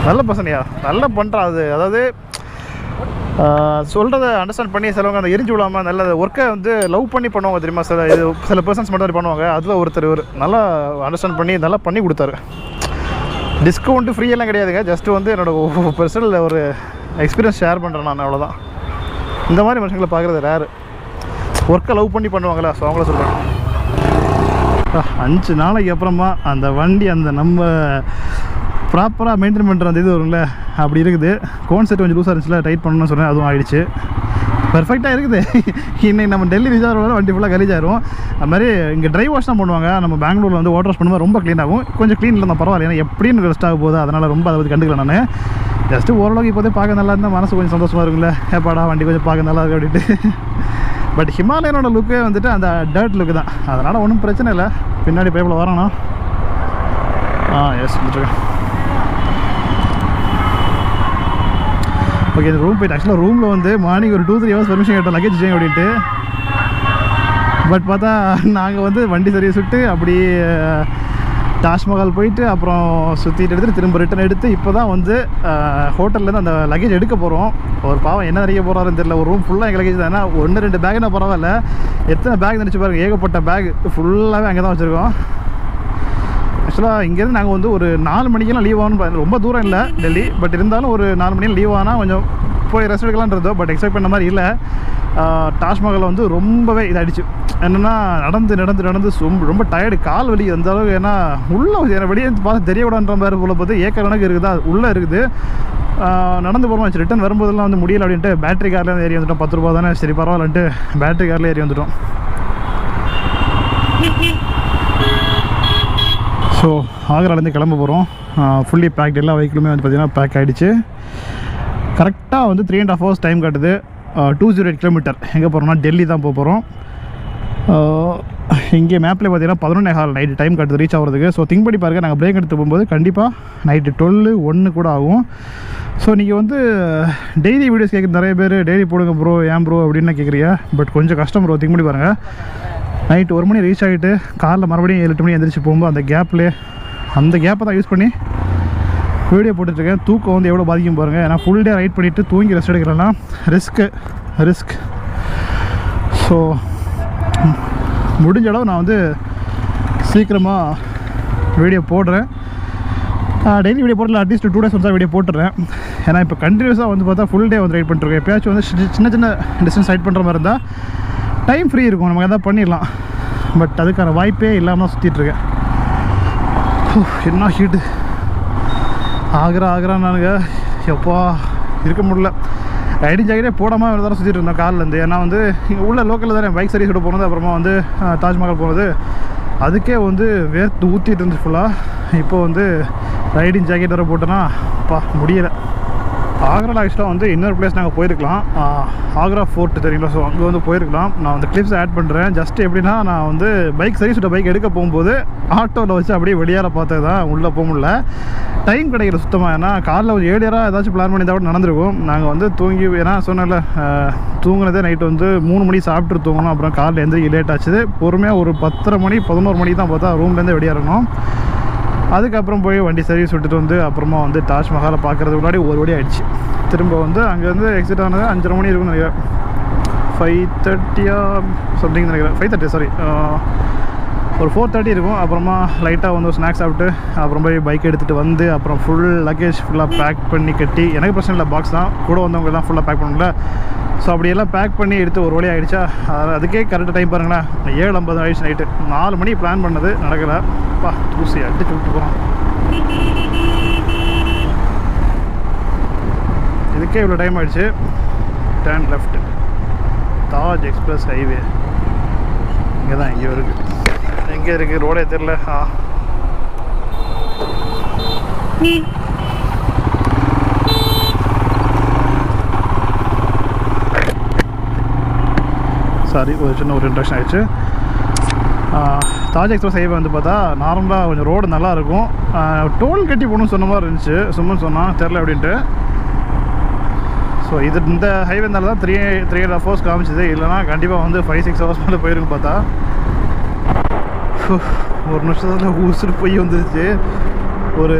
நல்ல பசங்கயா, நல்லா பண்ணுறான். அதாவது சொல்கிறத அண்டர்ஸ்டாண்ட் பண்ணி சிலவங்க அந்த எரிஞ்சு விடாமல் நல்ல ஒர்க்கை வந்து லவ் பண்ணி பண்ணுவாங்க தெரியுமா. சில பர்சன்ஸ் மட்டும் பண்ணுவாங்க. அதில் ஒருத்தர் இவர் நல்லா அண்டர்ஸ்டாண்ட் பண்ணி நல்லா பண்ணி கொடுத்தாரு. டிஸ்கவுண்ட்டு ஃப்ரீயெல்லாம் கிடையாதுங்க. ஜஸ்ட்டு வந்து என்னோடய பர்சனல் ஒரு எக்ஸ்பீரியன்ஸ் ஷேர் பண்ணுறேன் நான், அவ்வளோதான். இந்த மாதிரி மனுஷங்களை பார்க்குறது ரேரு. ஒர்க்கை லவ் பண்ணி பண்ணுவாங்களா, ஸோ அவங்கள சொல்கிறேன். 5 நாளைக்கு அப்புறமா அந்த வண்டி அந்த நம்ம ப்ராப்பராக மெயின்டைன் பண்ணுற அந்த இது வரும்ல, அப்படி இருக்குது. கோன் செட் கொஞ்சம் லூஸாக இருந்துச்சுல, டைட் பண்ணணும்னு சொன்னேன், அதுவும் ஆகிடுச்சு. பெர்ஃபெக்டாக இருக்குது. இன்றைக்கி நம்ம டெல்லி ரிசர்வ் வண்டி ஃபுல்லாக கலீஜாயிரும். அது மாதிரி இங்கே ட்ரை வாஷ் தான் பண்ணுவாங்க. நம்ம பெங்களூரில் வந்து வாட்டர் வாஷ் பண்ணும்போது ரொம்ப க்ளீன் ஆகும். கொஞ்சம் க்ளீன் இல்லை தான் பரவாயில்ல, ஏன்னா எப்படின்னு ரெஸ்ட் ஆக போகுது. அதனால் ரொம்ப அதை பற்றி கண்டுக்கல நான். ஜஸ்ட்டு ஓரளவுக்கு இப்போதே பார்க்க நல்லா இருந்தால் மனசு கொஞ்சம் சந்தோஷமாக இருக்குல்ல, ஏப்பாடா வண்டி கொஞ்சம் பார்க்க நல்லா இருக்குது அப்படின்ட்டு. பட் ஹிமாலயனோட லுக்கே வந்துட்டு அந்த டர்ட் லுக்கு தான். அதனால் ஒன்றும் பிரச்சனை இல்லை. பின்னாடி பைப்பில் வரானா? எஸ் முடிச்சிருக்கேன். ஓகே, இந்த ரூம் போய்ட்டு ஆக்சுவலாக ரூமில் வந்து மார்னிங் ஒரு 2-3 hours பெர்மிஷன் கேட்டோம் லக்கேஜ் சேஞ்ச் அப்படின்ட்டு. பட் பார்த்தா நாங்கள் வந்து வண்டி சர்வீஸ் விட்டு அப்படி தாஜ்மஹால் போயிட்டு அப்புறம் சுற்றிட்டு எடுத்துகிட்டு திரும்ப ரிட்டன் எடுத்து இப்போ தான் வந்து ஹோட்டல்லேருந்து அந்த லக்கேஜ் எடுக்க போகிறோம். ஒரு பாவம் என்ன நிறைய போகிறாருன்னு தெரியல. ஒரு ரூம் ஃபுல்லாக எங்கள் லக்கேஜ் தானே. 1-2 பேக்குன்னா பரவாயில்ல, எத்தனை பேக் நினச்சி பாருங்கள். ஏகப்பட்ட பேக் ஃபுல்லாகவே அங்கே தான் வச்சுருக்கோம். ஆக்சுவலாக இங்கேருந்து நாங்கள் வந்து ஒரு 4 மணிக்கெல்லாம் லீவ் ஆகணும். ரொம்ப தூரம் இல்லை டெல்லி, பட் இருந்தாலும் ஒரு 4 மணிக்கு லீவ் ஆனால் கொஞ்சம் போய் ரெஸ்ட் எடுக்கலான்னு இருந்தோம். பட் எக்ஸ்பெக்ட் பண்ண மாதிரி இல்லை. தாஜ்மஹால் வந்து ரொம்பவே இதாகிடுச்சு. என்னென்னா நடந்து ரொம்ப டயர்டு, கால் வலி அந்த அளவுக்கு. ஏன்னா உள்ளே வெளியே பார்த்து தெரியக்கூடாதுன்ற மாதிரி போல பார்த்து ஏக்கர் கணக்கு இருக்குதா உள்ளே இருக்குது. நடந்து போகிறோம். ரிட்டன் வரும்போதெல்லாம் வந்து முடியல அப்படின்ட்டு பேட்டரி காரில் ஏறி வந்துட்டோம். 10 ரூபா தானே, சரி பரவாயில்லன்ட்டு பேட்டரி காரில் ஏறி வந்துட்டோம். ஸோ ஆக்ராலேருந்து கிளம்ப போகிறோம். ஃபுல்லி பேக்டு, எல்லா வெஹிக்கிளுமே வந்து பார்த்திங்கன்னா பேக் ஆகிடுச்சு. கரெக்டாக வந்து 3.5 hours டைம் காட்டுது. 208 கிலோமீட்டர். எங்கே போகிறோம்னா டெல்லி தான் போக போகிறோம். இங்கே மேப்பில் பார்த்தீங்கன்னா 11:15 நைட்டு டைம் காட்டுது ரீச் ஆகிறதுக்கு. ஸோ திங்க் பண்ணி பாருங்கள், நாங்கள் பிரேக் எடுத்து போகும்போது கண்டிப்பாக நைட்டு 12-1 கூட ஆகும். ஸோ நீங்கள் வந்து டெய்லி வீடியோஸ் கேட்குற நிறைய பேர் டெய்லி போடுங்க ப்ரோ, ஏன் ப்ரோ அப்படின்னு கேட்குறீங்க. பட் கொஞ்சம் கஷ்டம் ப்ரோ. திங்க் பண்ணி பாருங்கள், நைட்டு 1 மணி ரீச் ஆகிட்டு காலைல மறுபடியும் 7-8 மணி எழுந்திரிச்சு போகும்போது அந்த கேப்பை தான் யூஸ் பண்ணி வீடியோ போட்டுட்ருக்கேன். தூக்கம் வந்து எவ்வளோ பாதிக்கும் பாருங்கள். ஏன்னா ஃபுல் டே ரைட் பண்ணிவிட்டு தூங்கி ரெஸ்ட் எடுக்கிறேன்னா ரிஸ்க். ஸோ முடிஞ்ச அளவு நான் வந்து சீக்கிரமாக வீடியோ போடுறேன். டெய்லி வீடியோ போடல, அட்லீஸ்ட் 2 days வந்து வீடியோ போட்டுறேன். ஏன்னா இப்போ கண்டினியூஸாக வந்து பார்த்தா ஃபுல் டே வந்து ரைட் பண்ணிட்டுருக்கேன். எப்பயாச்சும் வந்து சின்ன டிஸ்டன்ஸ் ரைட் பண்ணுற மாதிரி இருந்தால் டைம் ஃப்ரீ இருக்கும், நமக்கு எதாவது பண்ணிடலாம். பட் அதுக்கான வாய்ப்பே இல்லாமல் சுற்றிட்டுருக்கேன். என்ன ஹீட்டு ஆக்ரா நானுங்க எப்பா இருக்க முடியல. ரைடிங் ஜாக்கெட்டே போடாமல் ஒரு தடவை சுற்றிட்டு இருந்தோம் காலிலேருந்து. ஏன்னா வந்து இங்கே உள்ள லோக்கலில் தானே பைக் சர்வீஸ் விட போனது, அப்புறமா வந்து தாஜ்மஹால் போனது, அதுக்கே வந்து வேர்த்து ஊற்றிட்டு இருந்துச்சு ஃபுல்லாக. இப்போ வந்து ரைடிங் ஜாக்கெட் வர போட்டோன்னா முடியலை. ஆக்ராவில் ஆக்சுவலாக வந்து இன்னொரு பிளேஸ் நாங்கள் போயிருக்கலாம், ஆக்ரா ஃபோர்ட் தெரியுங்களா. ஸோ அங்கே வந்து போயிருக்கலாம். நான் வந்து கிளிப்ஸ் ஆட் பண்ணுறேன். ஜஸ்ட் எப்படின்னா, நான் வந்து பைக் சர்வீஸ் விட்ட பைக் எடுக்க போகும்போது ஆட்டோவில் வச்சு அப்படியே வெளியால் பார்த்தது தான். உள்ளே போக முடியல, டைம் கிடைக்கல சுத்தமாக. ஏன்னா காலைல ஒரு 7 hours ஏதாச்சும் பிளான் பண்ணி தான் நடந்திருக்கும். நாங்கள் வந்து தூங்கி, ஏன்னா சொன்னல தூங்கினதே நைட்டு வந்து 3 மணி சாப்பிட்டு தூங்கணும். அப்புறம் காலையில் எந்திரிக்க லேட் ஆச்சு. பொறுமையாக ஒரு 10:30 மணி 11 மணிக்கு தான் பார்த்தா ரூம்லேருந்து வெளியாகணும். அதுக்கப்புறம் போய் வண்டி சர்வீஸ் விட்டுட்டு வந்து அப்புறமா வந்து தாஜ்மஹாலை பார்க்குறதுக்கு முன்னாடி 1 மணி ஆகிடுச்சு. திரும்ப வந்து அங்கேருந்து எக்ஸிட் ஆனது 5:30 மணி இருக்குன்னு நினைக்கிறேன். 5:30 சம்திங் நினைக்கிறேன். 5:30 சாரி, ஒரு 4:30 இருக்கும். அப்புறமா லைட்டாக வந்து ஒரு ஸ்நாக்ஸ் சாப்பிட்டு அப்புறம் போய் பைக் எடுத்துகிட்டு வந்து அப்புறம் ஃபுல் லக்கேஜ் ஃபுல்லாக பேக் பண்ணி கட்டி, எனக்கு பிரச்சனை இல்லை, பாக்ஸ் தான், கூட வந்தவங்க எல்லாம் ஃபுல்லாக பேக் பண்ணல. ஸோ அப்படியெல்லாம் பேக் பண்ணி எடுத்து 1 வழி ஆகிடுச்சா. அதுக்கே கரெக்டாக டைம் பாருங்களேன், 7:50 ஆகிடுச்சு நைட்டு. 4 மணி பிளான் பண்ணது நடக்கலை. தூசி அடிச்சு விட்டு போகிறோம். இதுக்கே இவ்வளோ டைம் ஆகிடுச்சு. Turn left, Taj express highway இங்கே தான், எங்கேயோ இருக்குது. எங்கே இருக்குது ரோடே தெரில. சாரி, ஒரு சின்ன ஒரு இன்ட்ரெக்ஷன் ஆகிடுச்சு. தாஜ் எக்ஸ்பிரஸ் ஹைவே வந்து பார்த்தா நார்மலாக கொஞ்சம் ரோடு நல்லாயிருக்கும். டோல் கட்டி போகணும்னு சொன்ன மாதிரி இருந்துச்சு. சும்மா சொன்னால் தெரில அப்படின்ட்டு. ஸோ இந்த ஹைவேனால தான் 3.5 hours காமிச்சிது. இல்லைனா கண்டிப்பாக வந்து 5-6 hours மேலே போயிருக்குன்னு பார்த்தா. ஒரு நிமிஷத்தில் ஊசிட்டு போய் வந்துருச்சு. ஒரு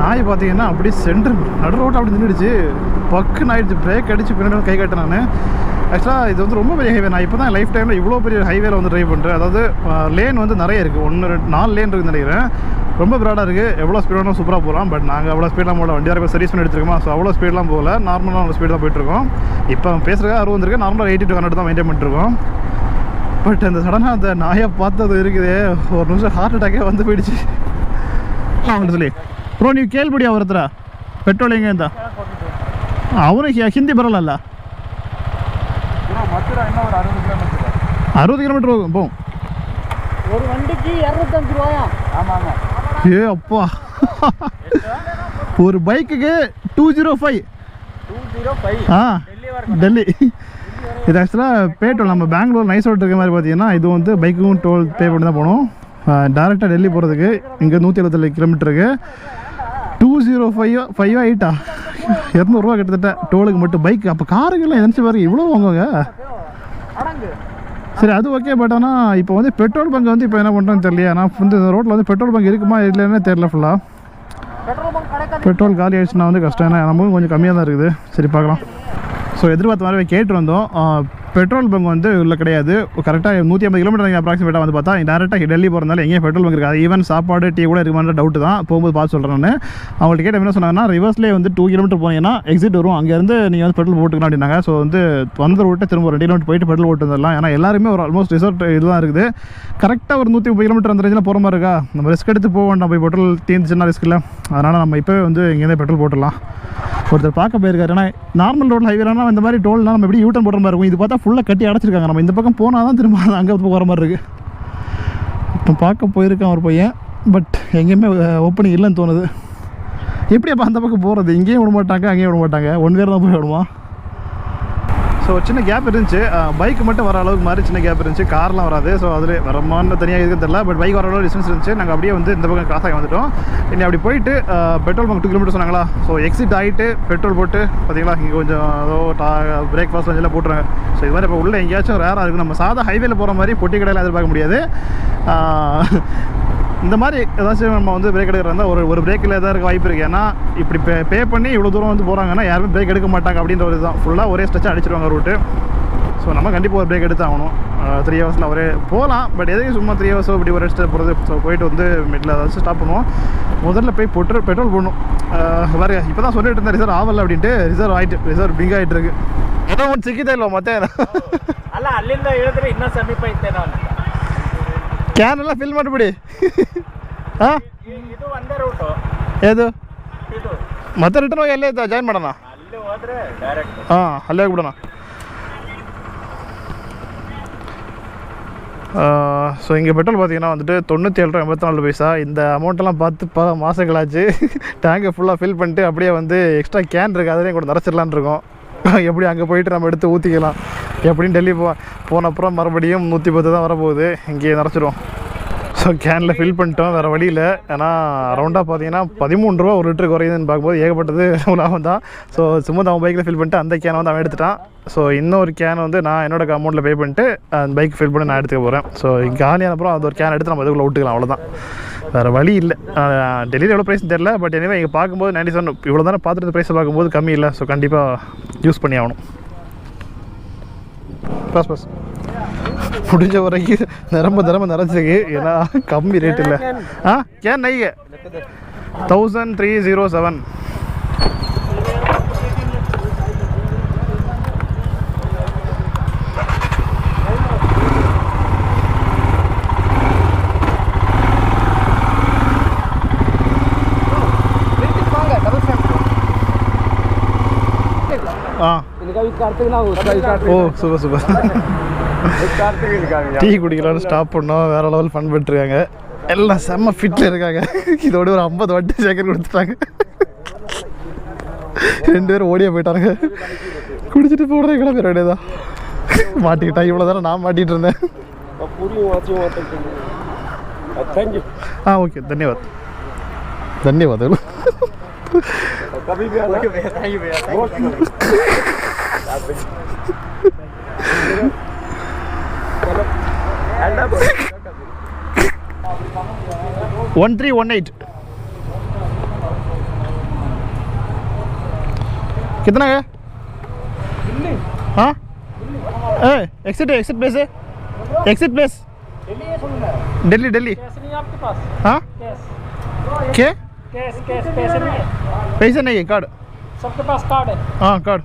நாய் பார்த்தீங்கன்னா அப்படியே நடு ரோட்டை அப்படி நின்றுடுச்சு. பக்குன்னு ஆகிடுச்சு. பிரேக் அடித்து பின்னாடி கை காட்டேன் நான். ஆக்சுவலாக இது வந்து ரொம்ப பெரிய ஹைவே. நான் இப்போ தான் லைஃப் டைமில் இவ்வளோ பெரிய ஹைவேல வந்து ட்ரைவ் பண்ணுறேன். அதாவது லேன் வந்து நிறைய இருக்குது. 4 லேன் இருக்குதுன்னு நினைக்கிறேன். ரொம்ப ப்ராடாக இருக்குது. எவ்வளோ ஸ்பீட் வேணும் சூப்பராக போகலாம். பட் நாங்கள் அவ்வளோ ஸ்பீட்லாம் போகல. வண்டி யாரும் சர்வீஸ் பண்ணி எடுத்துருக்கோமா. ஸோ அவ்வளோ ஸ்பீட்லாம் போகல. நார்மலாக அவ்வளோ ஸ்பீட் தான் போயிட்டுருக்கோம். இப்போ பேசுகிறதா 60 வந்துருக்கு. நார்மலாக 80 to 100 தான் மெயின்டைன் பண்ணிட்டுருக்கோம். பட் அந்த சடனாக அந்த நாயை பார்த்தது இருக்குது, ஒரு நிமிஷம் ஹார்ட் அட்டாக்கே வந்து போயிடுச்சு. அவங்கள்ட்ட சொல்லி ப்ரோ ನೀವು ಕೇಳ್ಬಿಡಿ ಅವ್ರ ಹತ್ರ ಪೆಟ್ರೋಲ್ ಹೆಂಗೆ ಅಂತ. ಅವನಿಗೆ ಹಿಂದಿ ಬರಲ್ಲ. 60 கிலோமீட்டர் போகும் ஒரு வண்டிக்கு 205 ரூபாயா? ஆமாங்க. ஏ அப்பா, ஒரு பைக்குக்கு 205. டெல்லி. இது ஆக்சுவலாக பே டோல். நம்ம பெங்களூர் நைஸ் ரோட் இருக்க மாதிரி பார்த்தீங்கன்னா இது வந்து பைக்குக்கும் டோல் பே பண்ணி தான் போகணும். டேரெக்டாக டெல்லி போகிறதுக்கு இங்கே 177 கிலோமீட்டருக்கு 205 200 கிட்டத்தட்ட டோலுக்கு மட்டும். பைக் அப்போ காருக்கெல்லாம் நினச்சி பாருங்க இவ்வளோ வாங்குவாங்க. சரி அது ஓகே. பட் ஆனால் இப்போ வந்து பெட்ரோல் பங்க் வந்து இப்போ என்ன பண்ணுறோன்னு தெரியல. ஆனால் வந்து இந்த ரோட்டில் வந்து பெட்ரோல் பங்க் இருக்குமா இல்லைன்னு தெரில. ஃபுல்லாக பெட்ரோல் காலி ஆகிடுச்சுன்னா வந்து கஷ்டம். ஏன்னா நமக்கும் கொஞ்சம் கம்மியாக தான் இருக்குது. சரி பார்க்கலாம். ஸோ எதிர்பார்த்த மாதிரி கேட்டு வந்தோம். பெட்ரோல் பங்க் வந்து உள்ள கிடையாது. கரெக்டாக 150 கிலோமீட்டர் அப்ராக்சிமேட்டாக வந்து பார்த்தா டேரெக்டாக டெல்லி போகிறதுனால எங்கேயும் பெட்ரோல் பங்க் இருக்காது. ஈவன் சாப்பாடு டீ கூட இருக்குமான டவுட்டு தான். போகும்போது பார்த்து சொல்கிறேன் நான். அவங்கள்ட்ட கேட்ட என்ன சொன்னாங்கன்னா, ரிவர்ஸ்லேயே வந்து 2 கிலோமீட்டர் போனீங்கன்னா எக்ஸிட் வரும், அங்கேருந்து நீங்கள் வந்து பெட்ரோல் போட்டுக்கலாம் அப்படின்னாங்க. ஸோ வந்து வந்த ரூட்டை திரும்ப 2 கிலோமீட்டர் போயிட்டு பெட்ரோல் போட்டு வந்துடலாம். ஏன்னா எல்லாருமே ஒரு ஆல்மோஸ்ட் ரிசர்ட் இதுதான் இருக்குது. கரெக்டாக ஒரு 130 கிலோமீட்டர் அந்த ரேஞ்சில் போகிற மாதிரி இருக்கா. நம்ம ரிஸ்க் எடுத்து போக வேண்டாம். போய் பெட்ரோல் தீர்ந்துச்சுன்னா ரிஸ்க் இல்லை. அதனால் நம்ம இப்போவே வந்து இங்கேருந்து பெட்ரோல் போட்டுடலாம். ஒருத்தர் பார்க்க போயிருக்காரு. ஏன்னா நார்மல் ரோட் ஹைவேனா இந்த மாதிரி டோல்னால் நம்ம எப்படி யூட்டன் போடுற மாதிரி இருக்கும். இது பார்த்தா ஃபுல்லாக கட்டி அடைச்சிருக்காங்க. நம்ம இந்த பக்கம் போனால் தான் திரும்ப அங்கே போகிற மாதிரி இருக்குது. இப்போ பார்க்க போயிருக்கான் ஒரு பையன், பட் எங்கேயுமே ஓப்பனிங் இல்லைன்னு தோணுது. எப்படி அப்போ அந்த பக்கம் போகிறது? இங்கேயும் விட மாட்டாங்க, அங்கேயும் விட மாட்டாங்க, ஒன் வேறு தான் போய் விடுவான். ஸோ சின்ன கேப் இருந்துச்சு, பைக்கு மட்டும் வர அளவுக்கு மாதிரி சின்ன கேப் இருந்துச்சு, கார்லாம் வராது. ஸோ அதில் வரமான்னு தனியாக இருக்குன்னு தெரியல, பட் பைக் வர அளவு டிஸ்டன்ஸ் இருந்துச்சு. நாங்கள் அப்படியே வந்து இந்த பக்கம் கிராஸ் ஆகி வந்துட்டோம். இனி அப்படி போயிட்டு பெட்ரோல் பங்க் 2 கிலோமீட்டர் சொன்னாங்களா, ஸோ எக்ஸிட் ஆகிட்டு பெட்ரோல் போட்டு பார்த்தீங்களா, இங்கே கொஞ்சம் ஏதோ பிரேக்ஃபாஸ்ட் லஞ்செல்லாம் போட்டுருங்க. ஸோ இது மாதிரி இப்போ உள்ள எங்கேயாச்சும் ரேராக இருக்குது. நம்ம சாதா ஹைவேல போகிற மாதிரி பொட்டி கடையில் எதிர்பார்க்க முடியாது. இந்த மாதிரி ஏதாச்சும் நம்ம வந்து பிரேக் எடுக்கிறதா இருந்தால் ஒரு பிரேக்கில் எதாவது இருக்க வாய்ப்பு இருக்குது. ஏன்னா இப்படி பே பண்ணி இவ்வளோ தூரம் வந்து போகிறாங்கன்னா யாருமே பிரேக் எடுக்க மாட்டாங்க அப்படின்ற ஒரு இதுதான். ஃபுல்லாக ஒரே ஸ்ட்ரெச்சாக அடிச்சிருவாங்க ரூட்டு. ஸோ நம்ம கண்டிப்பாக ஒரு பிரேக் எடுத்து ஆகணும். 3 ஹவர்ஸில் ஒரே போகலாம், பட் எதுக்கு சும்மா 3 ஹவர்ஸோ இப்படி ஒரு ரெஸ்ட்டு போகிறது. ஸோ போயிட்டு வந்து மிடில் ஏதாச்சும் ஸ்டாப் பண்ணுவோம். முதல்ல போய் பெட்ரோல் போடணும். பாருங்க இப்போ தான் சொல்லிட்டு இருந்தேன் ரிசர்வ் ஆகலை அப்படின்ட்டு. ரிசர்வ் ஆகிட்டு, ரிசர்வ் பிங் ஆகிட்டு இருக்கு. ಏನೋ ಒಂದು ಸಿಕ್ಕಿದೆ ಇಲ್ವ ಮತ್ತೆ? ಅಲ್ಲ ಅಲ್ಲಿಂದ ಹೇಳಿದ್ರೆ ಇನ್ನೂ ಸಮೀಪ ಇತ್ತೇನೋ ಅಂತ. ಕ್ಯಾನ್ ಎಲ್ಲ ಫಿಲ್ ಮಾಡಿಬಿಡಿ. ಹಾಂ ಇದು ಒಂದೇ ರೂಟು. ಏದು ಇದು ಮತ್ತೆ ರಿಟರ್ನ್ ಹೋಗಿ ಅಲ್ಲೇ ಜಾಯಿನ್ ಮಾಡೋಣ. ಅಲ್ಲಿ ಹೋದ್ರೆ ಡೈರೆಕ್ಟ್. ಹಾಂ ಅಲ್ಲೇ ಹೋಗ್ಬಿಡೋಣ. ஸோ இங்கே பெட்ரோல் பார்த்தீங்கன்னா வந்துட்டு 97.84 பைசா. இந்த அமௌண்ட்டெல்லாம் பார்த்து பல மாதங்களாச்சு. டேங்கை ஃபுல்லாக ஃபில் பண்ணிட்டு அப்படியே வந்து எக்ஸ்ட்ரா கேன் இருக்குது, அதிலே கூட நிறச்சிடலான் இருக்கோம். எப்படி அங்கே போயிட்டு நம்ம எடுத்து ஊற்றிக்கலாம். எப்படின்னு டெல்லி போனப்புறம் மறுபடியும் 110 தான் வரப்போகுது. இங்கே நிறச்சிடுவோம். ஸோ கேனில் ஃபில் பண்ணிட்டோம், வேறு வழியில். ஏன்னா ரவுண்டாக பார்த்தீங்கன்னா 13 ரூபா ஒரு லிட்டருக்கு குறையுதுன்னு பார்க்கும்போது ஏகப்பட்டது லாபம் தான். ஸோ சும்மா அவன் பைக்கில் ஃபில் பண்ணிட்டு அந்த கேனை வந்து அவன் எடுத்துட்டான். ஸோ இன்னொரு கேன் வந்து நான் என்னோட அமௌண்ட்டில் பே பண்ணிட்டு அந்த பைக் ஃபில் பண்ணி நான் எடுத்துக்க போகிறேன். ஸோ இங்கே காலியான அப்புறம் அது ஒரு கேன் எடுத்து நம்ம இதுக்குள்ளே விட்டுக்கலாம், அவ்வளோதான். வேறு வழி இல்லை. டெல்லியில் எவ்வளோ ப்ரைஸ்னு தெரில, பட் எனவே இங்கே பார்க்கும்போது 97 இவ்வளோ தானே பார்த்துட்டு ப்ரைஸை பார்க்கும்போது கம்மி இல்லை. ஸோ கண்டிப்பாக யூஸ் பண்ணி ஆகணும். பஸ் முடிஞ்ச வரைக்கும் நிரம்ப நிறச்சிருக்கு, ஏன்னா கம்மி ரேட் இல்லை. கேன் நைங்க 1307. ஓ சூப்பர் சூப்பர். டீ குடிக்கலான்னு ஸ்டாப் பண்ணோம். வேற லெவல் ஃபன் பண்ணிட்டுருக்காங்க எல்லாம், செம்ம ஃபிட்டில் இருக்காங்க. இதோட ஒரு 50 வட்டி சேக்கர் கொடுத்துட்டாங்க. 2 பேரும் ஓடியே போயிட்டாங்க. குடிச்சிட்டு போடுற கிளம்பி வேண்டியதான். மாட்டிக்கிட்டா இவ்வளோ தானே நான் மாட்டிகிட்டு இருந்தேன். ஓகே தன்யவாத் தன்யவாத். One 1318 कितना है? हाँ एक्सिट प्लेस है, एक्सिट प्लेस दिल्ली. हाँ क्या पैसे नहीं है? कार्ड सबके पास कार्ड है? हाँ कार्ड.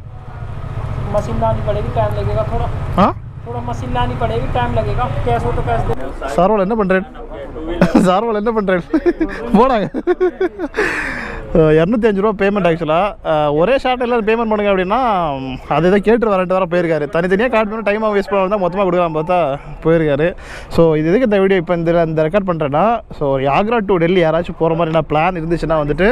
मशीन लानी पड़ेगी, टाइम लगेगा थोड़ा. हाँ थोड़ा मशीन लानी पड़ेगी, टाइम लगेगा. कैश हो तो कैश दे. சார் வாழ என்ன பண்ணுறேன்? போனாங்க. 205 ரூபா பேமெண்ட். ஆக்சுவலாக ஒரே ஷார்ட் எல்லாம் பேமெண்ட் பண்ணுங்க அப்படின்னா அதை இதை கேட்டு வரட்டு வர போயிருக்காரு. தனித்தனியாக கார்டு பண்ணி டைமாக வேஸ்ட் பண்ண தான் மொத்தமாக கொடுக்கலாம் பார்த்தா போயிருக்காரு. ஸோ இது எதுக்கு இந்த வீடியோ இப்போ இந்த ரெக்கார்ட் பண்ணுறேன்னா, ஸோ ஆக்ரா டு டெல்லி யாராச்சும் போகிற மாதிரி என்ன பிளான் இருந்துச்சுன்னா வந்துட்டு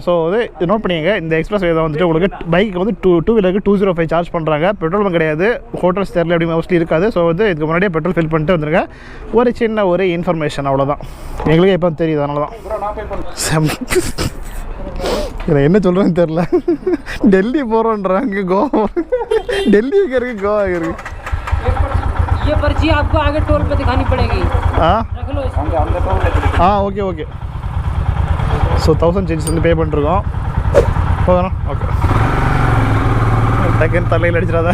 ஸோ இது நோட் பண்ணிங்க. இந்த எக்ஸ்பிரஸ் வே தான் வந்துட்டு உங்களுக்கு பைக்கு வந்து டூ வீலருக்கு 205 சார்ஜ் பண்ணுறாங்க. பெட்ரோல் பங்க் கிடையாது, ஹோட்டல்ஸ் தெரியல அப்படி மோஸ்ட்லி இருக்காது. ஸோ வந்து இதுக்கு முன்னாடியே பெட்ரோல் ஃபில் பண்ணிட்டு வந்துருங்க. ஒரு சின்ன ஒரு இன்ஃபர்மேஷன் அவ்வளோதான், எங்களுக்கு எப்போ தெரியுது, அதனால தான். இதை என்ன சொல்கிறேன்னு தெரில. டெல்லி போகிறோன்றாங்க, கோவா. டெல்லி எங்கே இருக்குது, கோவா எங்கே இருக்குது? ये पर्ची आपको आगे टोल पे दिखानी पड़ेगी. रख लो इसको. ஓகே. ஸோ 1000 சேஞ்சஸ் வந்து பே பண்ணிருக்கோம். போகணும். ஓகே டக்குன்னு தலையில் அடிச்சிடாத.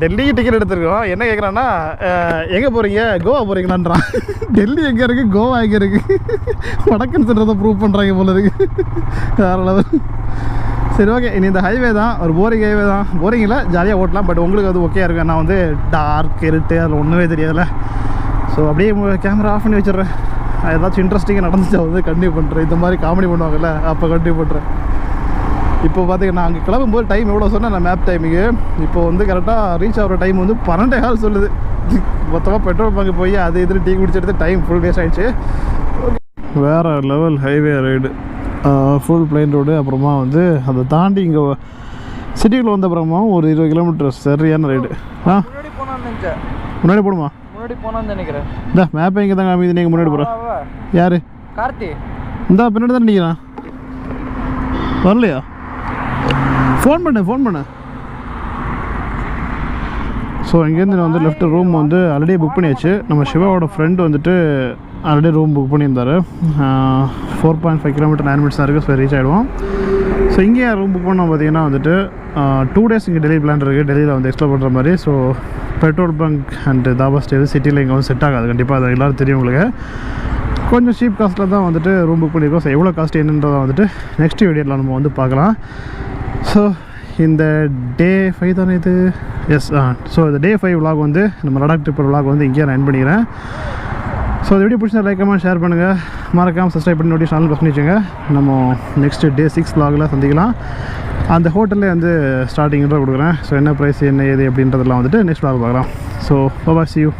டெல்லிக்கு டிக்கெட் எடுத்துருக்கோம். என்ன கேட்குறான்னா, எங்கே போகிறீங்க? கோவா போகிறீங்களான்றான். டெல்லி எங்கே இருக்குது, கோவா எங்கே இருக்குது? வடக்குன்னு சொல்கிறத ப்ரூவ் பண்ணுறாங்க போல இருக்குது. வேறு லெவல். சரி ஓகே, இனி இந்த ஹைவே தான் ஒரு போரிங் ஹைவே தான். போரிங் இல்லை, ஜாலியாக ஓட்டலாம். பட் உங்களுக்கு அது ஓகே இருக்கும். நான் வந்து டார்க் இருட்டு அதில் ஒன்றுமே தெரியாதுல்ல. ஸோ அப்படியே கேமரா ஆஃப் பண்ணி வச்சிடுறேன். ஏதாச்சும் இன்ட்ரெஸ்டிங்காக நடந்துச்சு வந்து கண்டினியூ பண்ணுறேன். இந்த மாதிரி காமெடி பண்ணுவாங்கல்ல, அப்போ கண்டினியூ பண்ணுறேன். இப்போ பார்த்தீங்கன்னா அங்கே கிளம்பும்போது டைம் எவ்வளோ சொன்னேன் நான் மேப் டைமிங்கு. இப்போ வந்து கரெக்டாக ரீச் ஆகிற டைம் வந்து 12:15 சொல்லுது. மொத்தமாக பெட்ரோல் பங்கு போய் அது இது டீ குடிச்செடுத்து டைம் ஃபுல் வேஸ்ட் ஆகிடுச்சு. வேறு level highway ride, full plain road. அப்புறமா வந்து அதை தாண்டி இங்கே சிட்டிக்குள்ளே வந்த அப்புறமா ஒரு 20 கிலோமீட்டர் சரியான ரைடு. முன்னாடி போடுமா? முன்னாடி போனான்னு நினைக்கிறேன். இந்த மேப்பை இங்கே தாங்க அமைதி. நீங்கள் முன்னாடி போகிறேன். யார்? கார்த்தி. இந்தா பின்னாடி தான் நிற்கிறான். வரலையா? ஃபோன் பண்ணு. ஸோ இங்கேருந்து நான் வந்து லெஃப்ட் ரூம் வந்து ஆல்ரெடி புக் பண்ணியாச்சு. நம்ம சிவாவோட ஃப்ரெண்டு வந்துட்டு ஆல்ரெடி ரூம் புக் பண்ணியிருந்தார். 4.5 கிலோமீட்டர் 9 மினிட்ஸ் தான் இருக்குது. ஸோ ரீச் ஆகிடுவோம். ஸோ இங்கே ரூம் புக் பண்ணோம் பார்த்தீங்கன்னா வந்துட்டு 2 டேஸ் இங்கே டெல்லி பிளான் இருக்குது. டெல்லியில் வந்து எக்ஸ்ப்ளோர் பண்ணுற மாதிரி. So petrol bunk and dhaba stay சிட்டியில் இங்கே வந்து செட் ஆகாது கண்டிப்பாக. அது எல்லோரும் தெரியும் உங்களுக்கு. கொஞ்சம் சீப் காஸ்ட்டில் தான் வந்துட்டு ரூம் புக் பண்ணியிருக்கோம். ஸோ எவ்வளோ காஸ்ட் என்னன்றதை வந்துட்டு நெக்ஸ்ட் வீடியோவில் நம்ம வந்து பார்க்கலாம். ஸோ இந்த டே 5 தானே இது? எஸ். ஸோ இந்த டே 5 விலாக் வந்து நம்ம லடாக் ட்ரிப் விலாக் வந்து இங்கேயே நான் என் பண்ணிக்கிறேன். ஸோ இந்த வீடியோ பிடிச்சா லைக் கமெண்ட் ஷேர் பண்ணுங்கள். மறக்காமல் சப்ஸ்கிரைப் பண்ணி நோட்டி சேனல் ப்ரெஸ் பண்ணி வச்சுங்க. நம்ம நெக்ஸ்ட்டு டே 6 விலாகில் சந்திக்கலாம். அந்த ஹோட்டல்லே வந்து ஸ்டார்டிங்கில் கொடுக்குறேன். ஸோ என்ன ப்ரைஸ் என்ன ஏது அப்படின்றதெல்லாம் வந்துட்டு நெக்ஸ்ட் விலாக் பார்க்கலாம். So bye, see you.